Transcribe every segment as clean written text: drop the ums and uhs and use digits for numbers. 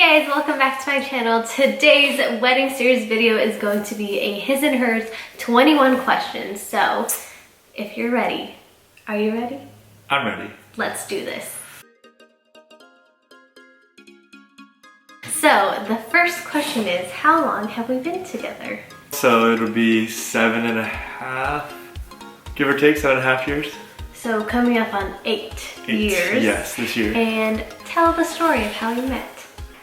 Hey guys, welcome back to my channel. Today's wedding series video is going to be a his and hers 21 questions. So if you're ready, are you ready? I'm ready. Let's do this. So the first question is, how long have we been together? So it'll be 7.5, give or take, 7.5 years. So coming up on 8 years. Yes, this year. And tell the story of how you met.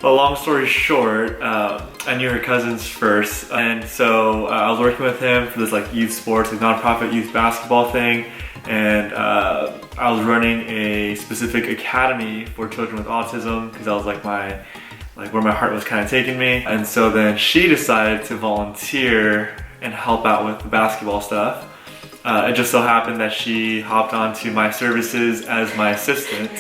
Well, long story short, I knew her cousins first, and so I was working with him for this like youth sports, like nonprofit youth basketball thing, and I was running a specific academy for children with autism because that was like where my heart was kind of taking me. And so then she decided to volunteer and help out with the basketball stuff. It just so happened that she hopped onto my services as my assistant.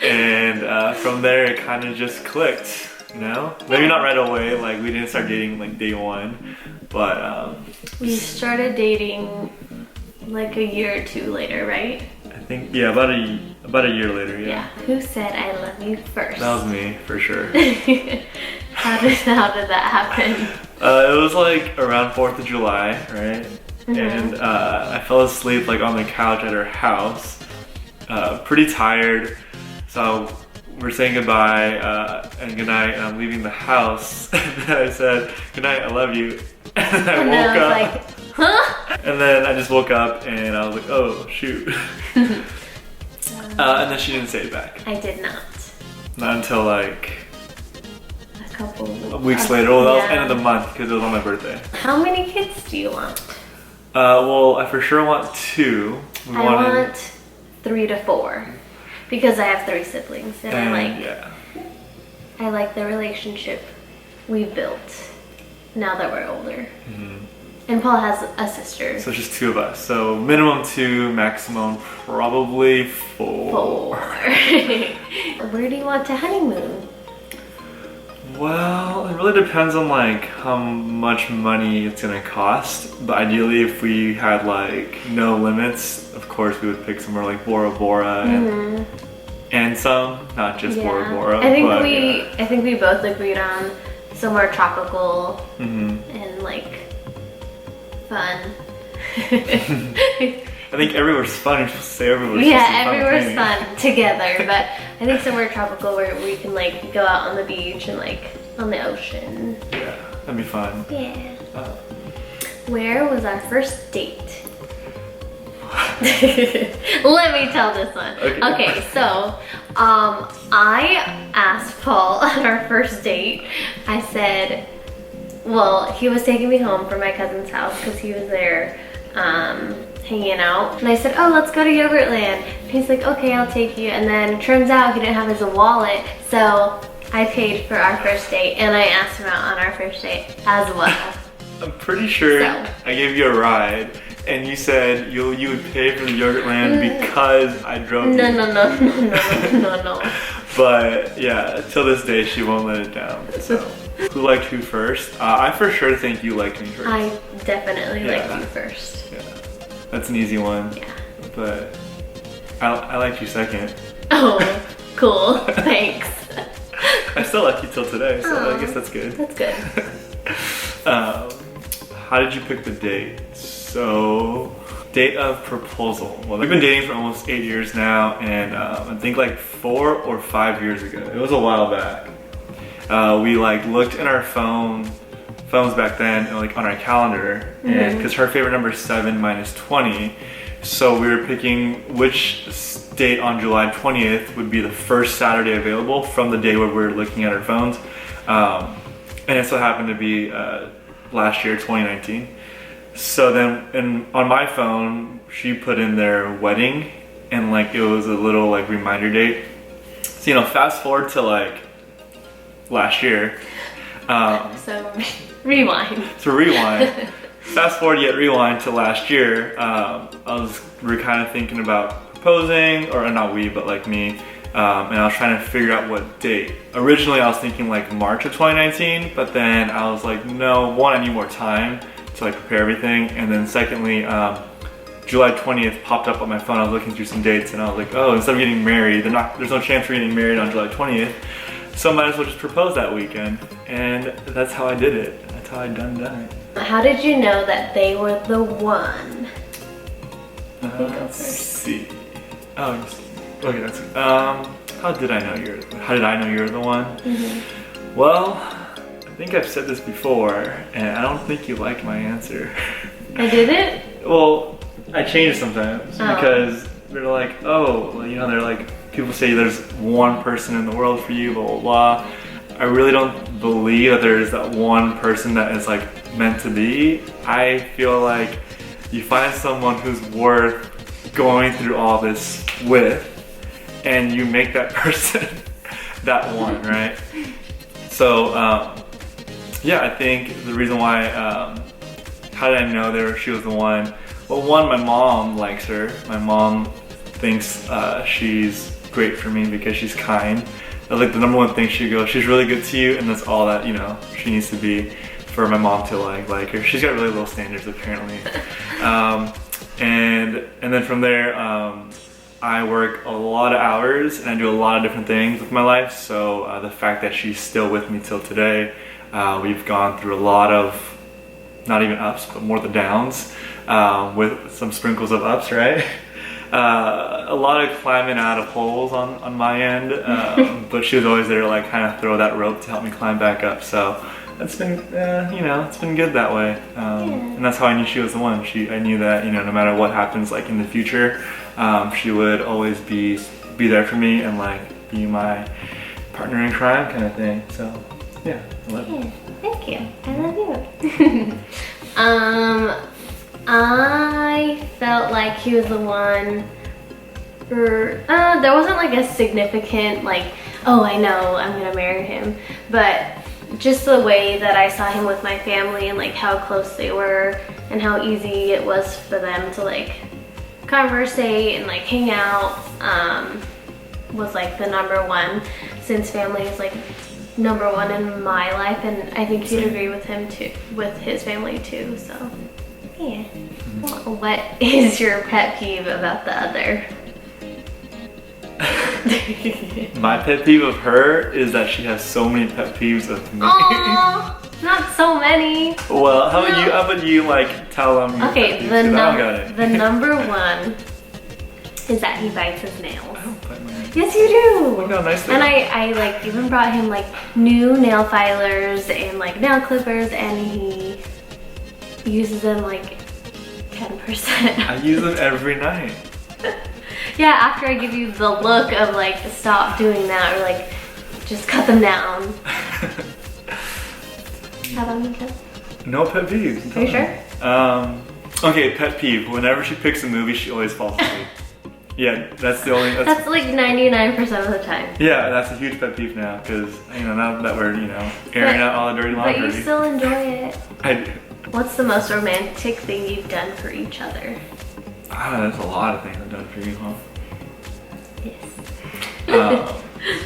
And from there it kind of just clicked, you know? Maybe not right away, like we didn't start dating like day one, but we started dating like a year or two later, right? I think, yeah, about a year later, yeah. Who said I love you first? That was me, for sure. How did that happen? It was like around 4th of July, right? Mm-hmm. And I fell asleep like on the couch at her house, pretty tired. So we're saying goodbye and goodnight, and I'm leaving the house. And I said, "Goodnight, I love you." And I woke up. Like, huh? And then I just woke up and I was like, "Oh shoot!" And then she didn't say it back. I did not. Not until like a couple weeks later. Well, that was end of the month because it was on my birthday. How many kids do you want? Well, I for sure want 2. I want 3 to 4 because I have 3 siblings, and I like the relationship we've built now that we're older. Mm-hmm. And Paul has a sister. So just 2 of us. So minimum 2, maximum probably 4. Where do you want to honeymoon? Well, it really depends on like how much money it's gonna cost. But ideally, if we had like no limits, of course we would pick somewhere like Bora Bora and some, not just Bora Bora. I think we both agreed on somewhere tropical and like fun. I think everywhere's fun. You're supposed to say everywhere's fun. Yeah, everywhere's fun together, but I think somewhere tropical where we can like go out on the beach and like on the ocean. Yeah, that'd be fun. Yeah. Where was our first date? Let me tell this one. Okay, so I asked Paul on our first date. I said, well, he was taking me home from my cousin's house because he was there hanging out, and I said, oh, let's go to Yogurtland. And he's like, okay, I'll take you. And then turns out he didn't have his wallet, so I paid for our first date, and I asked him out on our first date as well. I'm pretty sure I gave you a ride, and you said you would pay for the Yogurtland because I drove you. No. But yeah, till this day she won't let it down. So who liked who first? I for sure think you liked me first. I definitely liked you first. Yeah, that's an easy one. Yeah. But I liked you second. Oh, cool. Thanks. I still like you till today, so I guess that's good. That's good. How did you pick the date? So, date of proposal. Well, we've been dating for almost 8 years now, and I think like 4 or 5 years ago. It was a while back. We like looked in our phones back then, and like on our calendar, and because her favorite number is 7 minus 20, so we were picking which date on July 20th would be the first Saturday available from the day where we were looking at our phones, and it so happened to be last year, 2019. So then, on my phone, she put in their wedding, and like it was a little like reminder date. So fast forward to like last year. So rewind. Fast forward yet rewind to last year. We were kind of thinking about proposing, or not we, but like me. And I was trying to figure out what date. Originally, I was thinking like March of 2019, but then I was like, no, one, I need more time to like prepare everything, and then secondly, July 20th popped up on my phone. I was looking through some dates, and I was like, oh, instead of getting married, there's no chance we're getting married on July 20th. So I might as well just propose that weekend. And that's how I did it. That's how I done it. How did you know that they were the one? Let's see. Oh, okay, that's how did I know you were the one? Well, I think I've said this before, and I don't think you liked my answer. I didn't? Well, I change it sometimes because they're like, oh, you know, they're like, people say there's one person in the world for you, blah, blah, blah. I really don't believe that there's that one person that is like meant to be. I feel like you find someone who's worth going through all this with, and you make that person that one, right? So, yeah, I think the reason why, how did I know she was the one? Well, one, my mom likes her. My mom thinks she's great for me because she's kind. That's like the number one thing. She goes, she's really good to you, and that's all that, you know, she needs to be for my mom to like her. She's got really low standards apparently. And then from there, I work a lot of hours and I do a lot of different things with my life. So the fact that she's still with me till today, we've gone through a lot of, not even ups, but more the downs, with some sprinkles of ups, right? A lot of climbing out of holes on my end, but she was always there to like kind of throw that rope to help me climb back up. So it's been, you know, it's been good that way. And that's how I knew she was the one. I knew that, you know, no matter what happens like in the future, she would always be there for me and like be my partner in crime kind of thing. So yeah, I love you. Thank you. I love you. I felt like he was the one. There wasn't like a significant like, oh, I know I'm gonna marry him, but just the way that I saw him with my family and like how close they were and how easy it was for them to like conversate and like hang out, was like the number one, since family is like number one in my life, and I think you'd agree with him too, with his family too. So yeah. What is your pet peeve about the other? My pet peeve of her is that she has so many pet peeves of me. Aww, not so many. Well, how about you like tell them your okay, pet peeves, the number one is that he bites his nails. I don't bite my nails. Yes, you do. Look how nice they and are. I like even brought him like new nail filers and like nail clippers, and he uses them like 10%. I use them every night. Yeah, after I give you the look of like, stop doing that, or like, just cut them down. How about me, Kev? No pet peeves. Are you sure? Okay, pet peeve. Whenever she picks a movie, she always falls asleep. Yeah, that's the only. That's like 99% of the time. Yeah, that's a huge pet peeve now, because you know, now that we're airing out all the dirty laundry. But you still enjoy it. I do. What's the most romantic thing you've done for each other? There's a lot of things I've done for you, huh? Yes.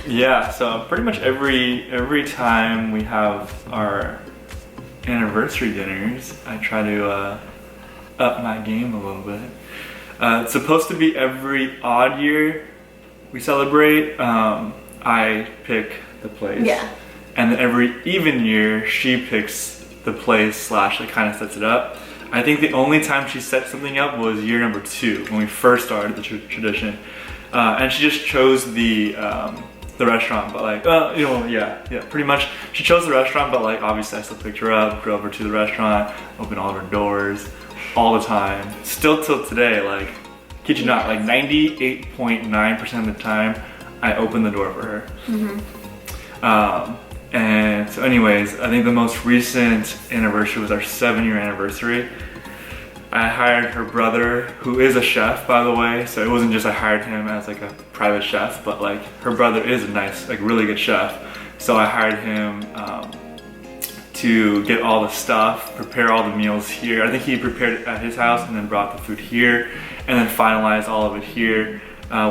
Yeah, so pretty much every time we have our anniversary dinners, I try to up my game a little bit. It's supposed to be every odd year we celebrate. I pick the place. Yeah. And then every even year, she picks the place / like kind of sets it up. I think the only time she set something up was year number 2 when we first started the tradition, and she just chose the restaurant. But like, pretty much she chose the restaurant. But like, obviously, I still picked her up, drove her to the restaurant, opened all of her doors, all the time. Still till today, like, kid you not, like 98.9% of the time, I open the door for her. Mm-hmm. And so anyways, I think the most recent anniversary was our 7-year anniversary. I hired her brother, who is a chef, by the way. So it wasn't just I hired him as like a private chef, but like her brother is a nice, like really good chef. So I hired him to get all the stuff, prepare all the meals here. I think he prepared it at his house and then brought the food here and then finalized all of it here.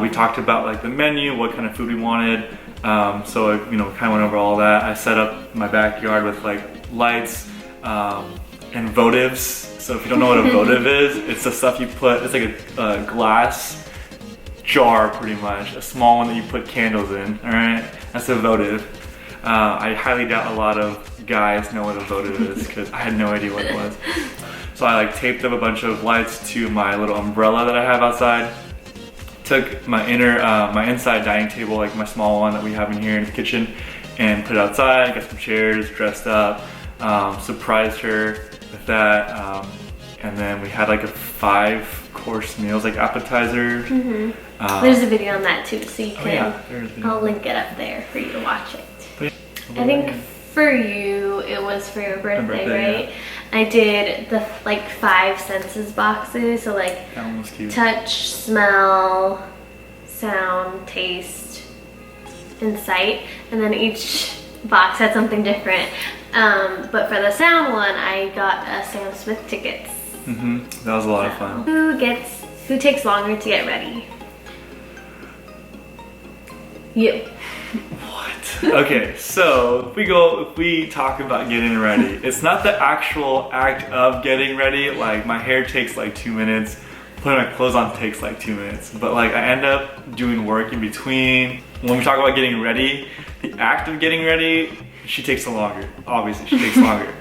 We talked about like the menu, what kind of food we wanted. So kind of went over all that. I set up my backyard with like lights and votives. So if you don't know what a votive is, it's the stuff you put, it's like a glass jar pretty much, a small one that you put candles in, all right? That's a votive. I highly doubt a lot of guys know what a votive is because I had no idea what it was. So I like taped up a bunch of lights to my little umbrella that I have outside. Took my inside dining table, like my small one that we have in here in the kitchen, and put it outside, got some chairs, dressed up, surprised her with that. And then we had like a 5-course meals, like appetizers. There's a video on that too, so you can, yeah, I'll link it up there for you to watch it. Yeah, I think for you, it was for your birthday, right? Yeah. I did the like 5 senses boxes, so like touch, smell, sound, taste, and sight, and then each box had something different. But for the sound one, I got Sam Smith tickets. That was a lot of fun. Who takes longer to get ready? You. What? Okay, so if we talk about getting ready, it's not the actual act of getting ready. Like my hair takes like 2 minutes, putting my clothes on takes like 2 minutes. But like I end up doing work in between. When we talk about getting ready, the act of getting ready, she takes longer. Obviously, she takes longer.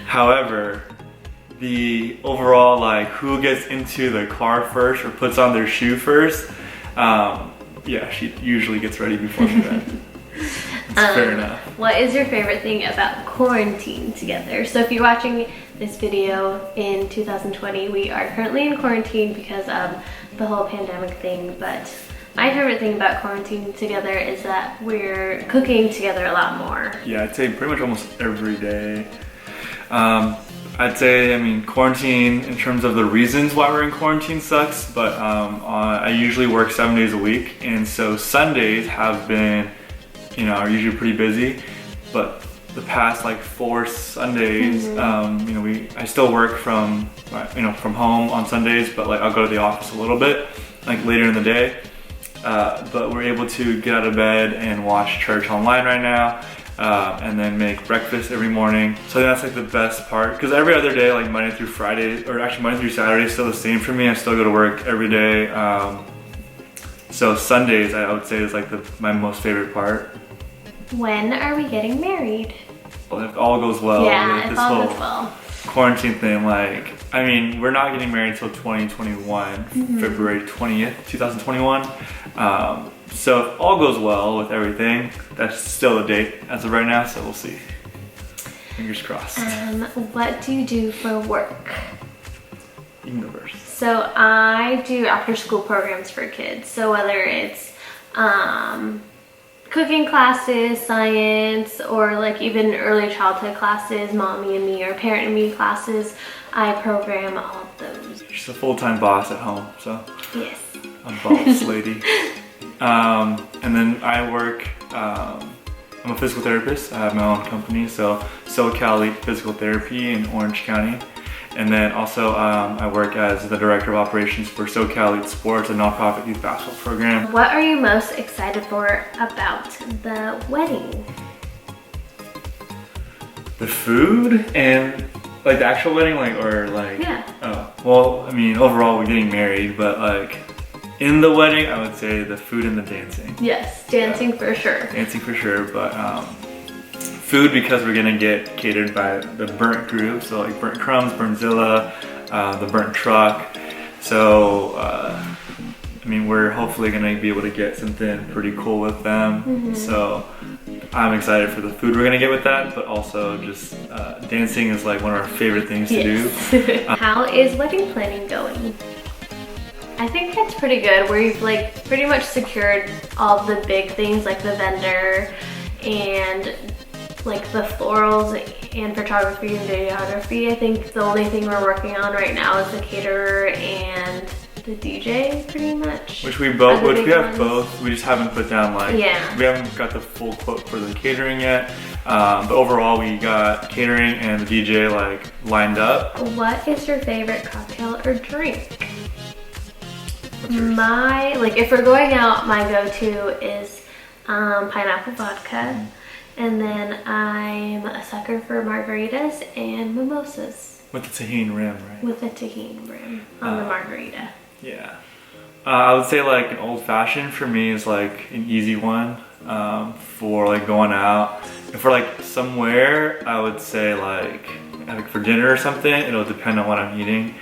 However, the overall like who gets into the car first or puts on their shoe first, yeah, she usually gets ready before me then. It's fair enough. What is your favorite thing about quarantine together? So if you're watching this video in 2020, we are currently in quarantine because of the whole pandemic thing, but my favorite thing about quarantine together is that we're cooking together a lot more. Yeah, I'd say pretty much almost every day. I'd say, I mean, quarantine in terms of the reasons why we're in quarantine sucks, but I usually work 7 days a week, and so Sundays have been, are usually pretty busy, but the past like 4 Sundays, I still work from home on Sundays, but like I'll go to the office a little bit, like later in the day, but we're able to get out of bed and watch church online right now. And then make breakfast every morning. So that's like the best part, because every other day, like Monday through Friday, or actually Monday through Saturday is still the same for me. I still go to work every day. So Sundays, I would say, is like my most favorite part. When are we getting married? Well, if all goes well, yeah, this whole quarantine thing, like, I mean, we're not getting married until 2021, February 20th, 2021. So if all goes well with everything, that's still a date as of right now, so we'll see. Fingers crossed. What do you do for work? You can go first. So I do after school programs for kids. So whether it's cooking classes, science, or like even early childhood classes, mommy and me, or parent and me classes, I program all of those. She's a full-time boss at home, so. Yes. A boss lady. And then I work, I'm a physical therapist. I have my own company, so SoCal Physical Therapy in Orange County. And then also I work as the Director of Operations for SoCal Sports, a nonprofit youth basketball program. What are you most excited for about the wedding? The food and like the actual wedding, Yeah. Oh, well, I mean, overall we're getting married, but like in the wedding, I would say the food and the dancing. Yes, dancing for sure. Dancing for sure, but food because we're gonna get catered by the Burnt group, so like Burnt Crumbs, Burntzilla, the Burnt Truck. So, I mean, we're hopefully gonna be able to get something pretty cool with them. So I'm excited for the food we're gonna get with that, but also just dancing is like one of our favorite things to do. How is wedding planning going? I think it's pretty good. We've like pretty much secured all the big things like the vendor and like the florals and photography and videography. I think the only thing we're working on right now is the caterer and the DJ, pretty much. Which we have both. We just haven't put down like, we haven't got the full quote for the catering yet. But overall we got catering and the DJ like lined up. What is your favorite cocktail or drink? If we're going out, my go-to is pineapple vodka. And then I'm a sucker for margaritas and mimosas. With the tahini rim, right? With the tahini rim on the margarita. Yeah. I would say like an old fashioned for me is like an easy one for like going out. If we're like somewhere, I would say like for dinner or something, it'll depend on what I'm eating.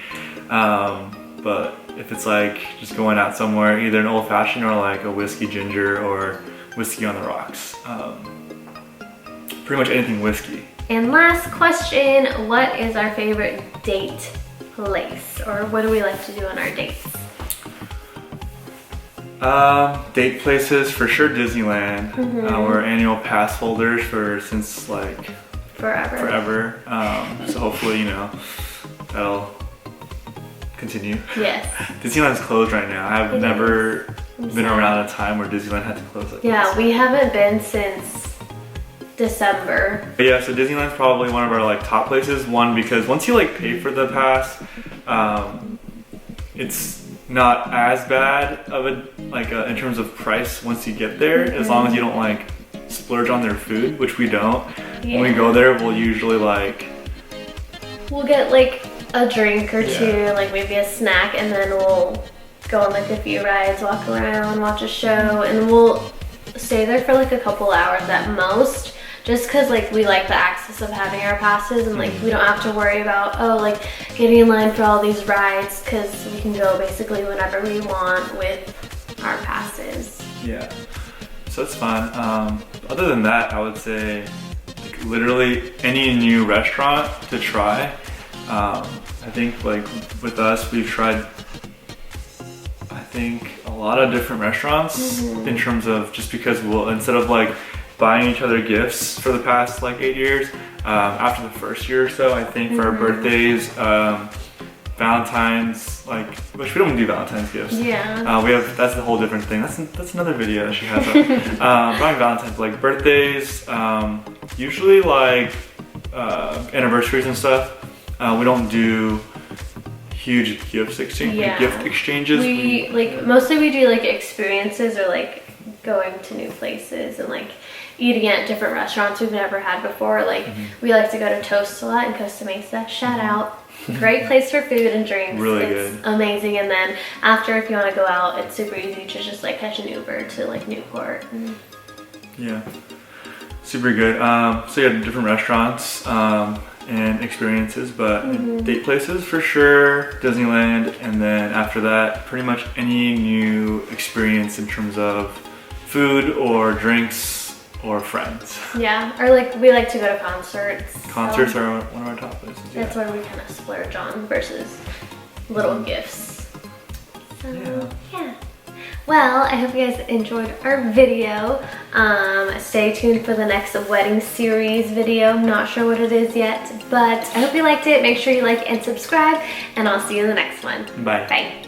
But if it's like just going out somewhere, either an old fashioned or like a whiskey ginger or whiskey on the rocks. Pretty much anything whiskey. And last question, what is our favorite date place? Or what do we like to do on our dates? Date places, for sure Disneyland. We're annual pass holders since like forever. So hopefully, you know, that'll continue. Yes. Disneyland's closed right now. I've never been around a time where Disneyland had to close like this. We haven't been since December. But yeah, so Disneyland's probably one of our like top places. One, because once you like pay for the pass, it's not as bad of a like in terms of price once you get there, as long as you don't like splurge on their food, which we don't. When we go there, we'll usually we'll get like a drink or two, like maybe a snack, and then we'll go on like a few rides, walk around, watch a show, and we'll stay there for like a couple hours at most, just because like we like the access of having our passes, and like we don't have to worry about like getting in line for all these rides, because we can go basically whenever we want with our passes. Yeah, so it's fun. Other than that, I would say like literally any new restaurant to try. I think like with us, we've tried I think a lot of different restaurants in terms of, just because we'll, instead of like buying each other gifts for the past like 8 years, after the first year or so, I think for our birthdays, Valentine's, like, which we don't do Valentine's gifts. Yeah. We have, that's a whole different thing. That's another video that she has up. Buying Valentine's, like birthdays, usually like anniversaries and stuff. We don't do huge gift exchanges. We like mostly we do like experiences, or like going to new places and like eating at different restaurants we've never had before. Like we like to go to Toast a lot in Costa Mesa. Shout out. Great place for food and drinks. Really it's good. Amazing. And then after, if you want to go out, it's super easy to just like catch an Uber to like Newport. Yeah, super good. So yeah, different restaurants and experiences, but date places for sure, Disneyland, and then after that, pretty much any new experience in terms of food or drinks or friends. Yeah, or like we like to go to concerts. Concerts are one of our top places. That's where we kind of splurge on versus little gifts. So yeah. Well, I hope you guys enjoyed our video. Stay tuned for the next wedding series video. I'm not sure what it is yet, but I hope you liked it. Make sure you like and subscribe, and I'll see you in the next one. Bye. Bye.